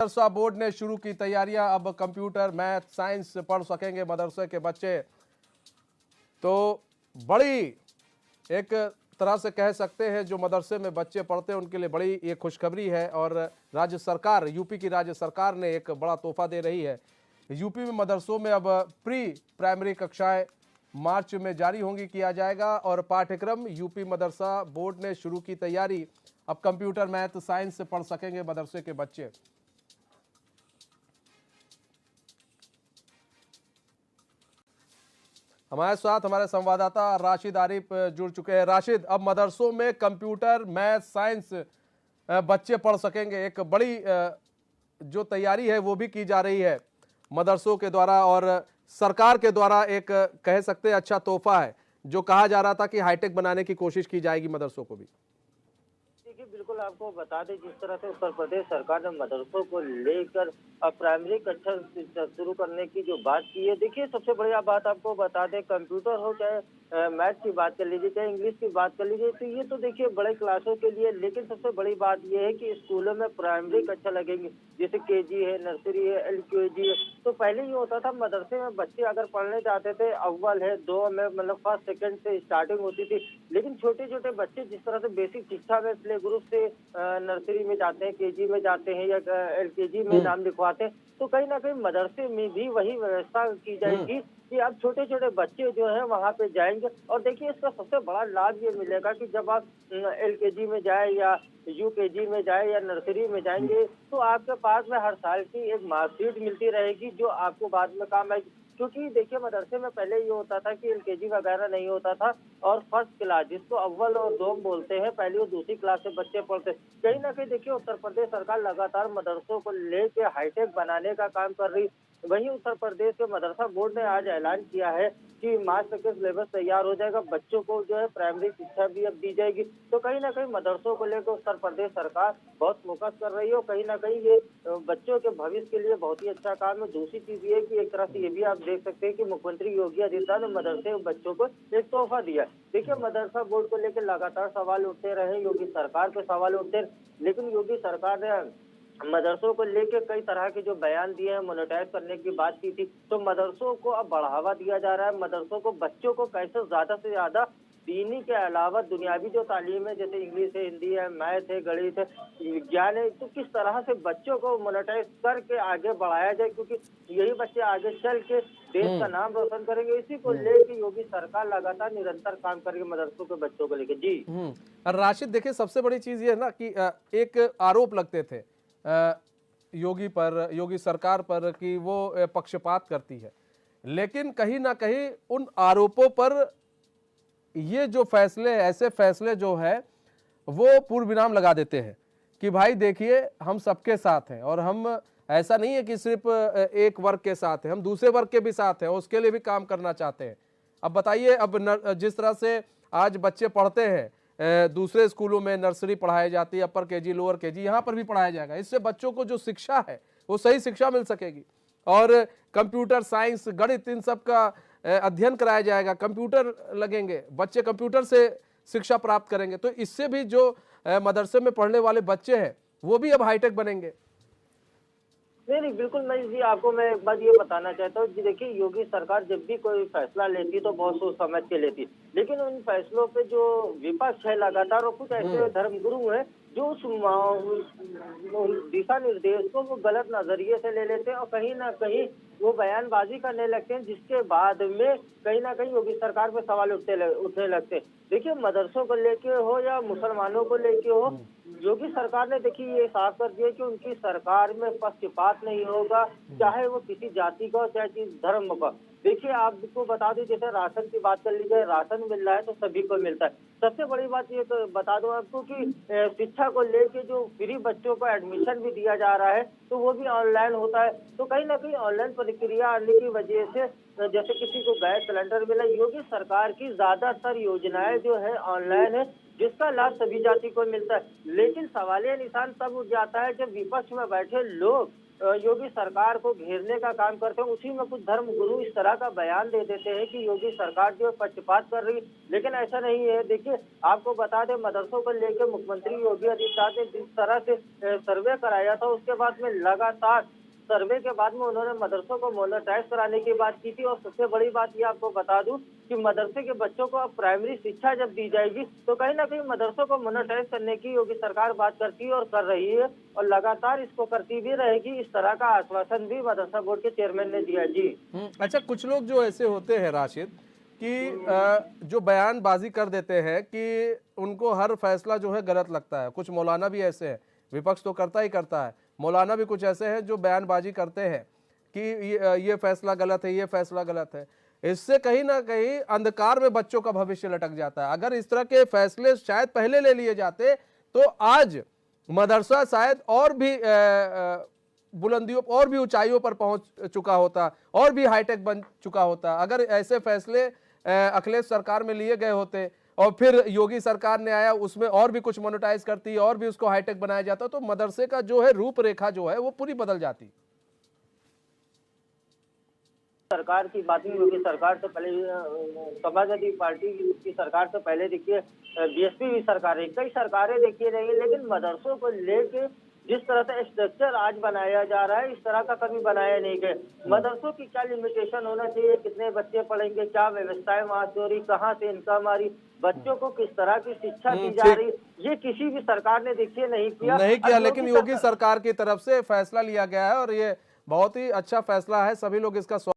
मदरसा board ने शुरू की तैयारियां। अब कंप्यूटर मैथ साइंस पढ़ सकेंगे मदरसे के बच्चे। तो बड़ी एक तरह से कह सकते हैं जो मदरसे में बच्चे पढ़ते हैं उनके लिए बड़ी ये खुशखबरी है। और राज्य सरकार, यूपी की राज्य सरकार ने एक बड़ा तोहफा दे रही है। यूपी में मदरसों में अब प्री प्राइमरी कक्षाएं मार्च में जारी होंगी, किया जाएगा। और पाठ्यक्रम यूपी मदरसा बोर्ड ने शुरू की तैयारी। अब कंप्यूटर मैथ साइंस से पढ़ सकेंगे मदरसे के बच्चे। हमारे साथ हमारे संवाददाता राशिद आरिफ जुड़ चुके हैं। राशिद, अब मदरसों में कंप्यूटर मैथ साइंस बच्चे पढ़ सकेंगे। एक बड़ी जो तैयारी है वो भी की जा रही है मदरसों के द्वारा और सरकार के द्वारा। एक कह सकते हैं अच्छा तोहफा है, जो कहा जा रहा था कि हाईटेक बनाने की कोशिश की जाएगी मदरसों को भी। देखिए, बिल्कुल आपको बता दें, जिस तरह से उत्तर प्रदेश सरकार ने मदरसों को लेकर प्राइमरी कक्षा शुरू करने की जो बात की है। देखिए, सबसे बढ़िया बात आपको बता दें, कंप्यूटर हो चाहे मैथ की बात कर लीजिए, चाहे इंग्लिश की बात कर लीजिए, तो ये तो देखिए बड़े क्लासों के लिए। लेकिन सबसे बड़ी बात ये है कि स्कूलों में प्राइमरी कक्षा लगेंगी, जैसे केजी है, नर्सरी है, एलकेजी है। तो पहले ये होता था, मदरसे में बच्चे अगर पढ़ने जाते थे, अव्वल है, दो में, मतलब फर्स्ट सेकंड से स्टार्टिंग होती थी। लेकिन छोटे छोटे बच्चे जिस तरह से बेसिक शिक्षा में प्ले ग्रुप से नर्सरी में जाते हैं, केजी में जाते हैं या एलकेजी में नाम लिखवाते हैं, तो कहीं ना कहीं मदरसे में भी वही व्यवस्था की जाएगी कि अब छोटे छोटे बच्चे जो है वहाँ पे जाएंगे। और देखिए, इसका सबसे बड़ा लाभ ये मिलेगा कि जब आप एलकेजी में जाए या यूकेजी में जाए या नर्सरी में जाएंगे, तो आपके पास में हर साल की एक मार्कशीट मिलती रहेगी, जो आपको बाद में काम आएगी। क्योंकि देखिए, मदरसे में पहले ये होता था कि एलकेजी वगैरह नहीं होता था, और फर्स्ट क्लास, जिसको अव्वल और दोम बोलते हैं, पहली और दूसरी क्लास से बच्चे पढ़ते। कहीं ना कहीं देखिए, उत्तर प्रदेश सरकार लगातार मदरसों को लेके हाईटेक बनाने का काम कर रही। वहीं उत्तर प्रदेश के मदरसा बोर्ड ने आज ऐलान किया है कि मार्च तक के सिलेबस तैयार हो जाएगा, बच्चों को जो है प्राइमरी शिक्षा भी अब दी जाएगी। तो कहीं ना कहीं मदरसों को लेकर उत्तर प्रदेश सरकार बहुत फोकस कर रही है, और कहीं ना कहीं ये बच्चों के भविष्य के लिए बहुत ही अच्छा काम है। दूसरी चीज ये कि एक तरह से ये भी आप देख सकते हैं कि मुख्यमंत्री योगी आदित्यनाथ ने मदरसे बच्चों को एक तोहफा दिया। देखिए, मदरसा बोर्ड को लेकर लगातार सवाल उठते रहे, योगी सरकार पे सवाल उठते, लेकिन योगी सरकार ने मदरसों को लेके कई तरह के जो बयान दिए हैं, मोनेटाइज करने की बात की थी। तो मदरसों को अब बढ़ावा दिया जा रहा है। मदरसों को बच्चों को कैसे ज्यादा से ज्यादा दीनी के अलावा दुनियावी जो तालीम है, जैसे इंग्लिश है, हिंदी है, मैथ है, गणित है, विज्ञान है, तो किस तरह से बच्चों को मोनेटाइज करके आगे बढ़ाया जाए, क्योंकि यही बच्चे आगे चल के देश का नाम रोशन करेंगे। इसी को लेकर योगी सरकार लगातार निरंतर काम करेगी मदरसों के बच्चों को लेकर। जी और राशिद, देखिए सबसे बड़ी चीज ये है ना कि एक आरोप लगते थे योगी पर, योगी सरकार पर, कि वो पक्षपात करती है। लेकिन कहीं ना कहीं उन आरोपों पर ये जो फैसले, ऐसे फैसले जो है वो पूर्ण विराम लगा देते हैं कि भाई देखिए, हम सबके साथ हैं। और हम, ऐसा नहीं है कि सिर्फ एक वर्ग के साथ हैं, हम दूसरे वर्ग के भी साथ हैं, उसके लिए भी काम करना चाहते हैं। अब बताइए, अब जिस तरह से आज बच्चे पढ़ते हैं, दूसरे स्कूलों में नर्सरी पढ़ाई जाती है, अपर केजी, लोअर केजी, यहाँ पर भी पढ़ाया जाएगा। इससे बच्चों को जो शिक्षा है वो सही शिक्षा मिल सकेगी। और कंप्यूटर साइंस गणित इन सब का अध्ययन कराया जाएगा, कंप्यूटर लगेंगे, बच्चे कंप्यूटर से शिक्षा प्राप्त करेंगे। तो इससे भी जो मदरसे में पढ़ने वाले बच्चे हैं वो भी अब हाईटेक बनेंगे। नहीं नहीं, बिल्कुल नहीं जी। आपको मैं एक बात ये बताना चाहता हूँ कि देखिए, योगी सरकार जब भी कोई फैसला लेती तो बहुत सोच समझ के लेती, लेकिन उन फैसलों पे जो विपक्ष है लगातार, और कुछ ऐसे धर्मगुरु हैं जो उस दिशा निर्देश को वो गलत नजरिए से ले लेते हैं, और कहीं ना कहीं वो बयानबाजी करने लगते हैं, जिसके बाद में कहीं ना कहीं योगी सरकार पे सवाल उठने लगते हैं। देखिए, मदरसों को लेके हो या मुसलमानों को लेके हो, योगी सरकार ने देखिए ये साफ कर दिया कि उनकी सरकार में पक्षपात नहीं होगा, चाहे वो किसी जाति का हो, चाहे किसी धर्म का। देखिए, आपको बता दें, जैसे राशन की बात कर लीजिए, राशन मिल रहा है तो सभी को मिलता है। सबसे बड़ी बात ये तो बता दूं आपको कि शिक्षा को लेके जो फ्री बच्चों को एडमिशन भी दिया जा रहा है, तो वो भी ऑनलाइन होता है। तो कहीं ना कहीं ऑनलाइन प्रक्रिया आने की वजह से, जैसे किसी को गैस सिलेंडर मिला, योगी सरकार की ज्यादातर योजनाएं जो है ऑनलाइन है, जिसका लाभ सभी जाति को मिलता है। लेकिन सवालिया निशान तब उठ जाता है जब विपक्ष में बैठे लोग योगी सरकार को घेरने का काम करते हैं, उसी में कुछ धर्म गुरु इस तरह का बयान दे देते हैं कि योगी सरकार जो है पक्षपात कर रही, लेकिन ऐसा नहीं है। देखिए, आपको बता दें, मदरसों को लेकर मुख्यमंत्री योगी आदित्यनाथ ने जिस तरह से सर्वे कराया था, उसके बाद में लगातार सर्वे के बाद में उन्होंने मदरसों को मोनेटाइज कराने की बात की थी। और सबसे बड़ी बात ये आपको बता दूं कि मदरसे के बच्चों को अब प्राइमरी शिक्षा जब दी जाएगी तो कहीं ना कहीं मदरसों को मोनेटाइज करने की योगी सरकार बात करती है और कर रही है, और लगातार इसको करती भी रहेगी। इस तरह का आश्वासन भी मदरसा बोर्ड के चेयरमैन ने दिया। जी अच्छा, कुछ लोग जो ऐसे होते हैं राशिद कि जो बयानबाजी कर देते हैं कि उनको हर फैसला जो है गलत लगता है। कुछ मौलाना भी ऐसे हैं, विपक्ष तो करता ही करता है, मौलाना भी कुछ ऐसे हैं जो बयानबाजी करते हैं कि ये फैसला गलत है, ये फैसला गलत है। इससे कहीं ना कहीं अंधकार में बच्चों का भविष्य लटक जाता है। अगर इस तरह के फैसले शायद पहले ले लिए जाते तो आज मदरसा शायद और भी बुलंदियों और भी ऊंचाइयों पर पहुंच चुका होता, और भी हाईटेक बन चुका होता। अगर ऐसे फैसले अखिलेश सरकार में लिए गए होते और फिर योगी सरकार ने आया, उसमें और भी कुछ मोनेटाइज करती और भी उसको हाईटेक बनाया जाता, तो मदरसे का जो है रूपरेखा जो है वो पूरी बदल जाती। सरकार की बात नहीं होगी। सरकार से पहले समाजवादी पार्टी की सरकार से पहले देखिए बीएसपी की सरकार है, कई सरकारें देखी रही, लेकिन मदरसों को लेके जिस तरह से स्ट्रक्चर आज बनाया जा रहा है, इस तरह का कभी बनाया नहीं गया। मदरसों की क्या लिमिटेशन होना चाहिए, कितने बच्चे पढ़ेंगे, क्या व्यवस्थाएं वहां से हो रही, कहाँ से इनकम आ रही, बच्चों को किस तरह की शिक्षा दी जा रही, ये किसी भी सरकार ने देखिए नहीं किया। लेकिन योगी सरकार की तरफ से फैसला लिया गया है और ये बहुत ही अच्छा फैसला है। सभी लोग इसका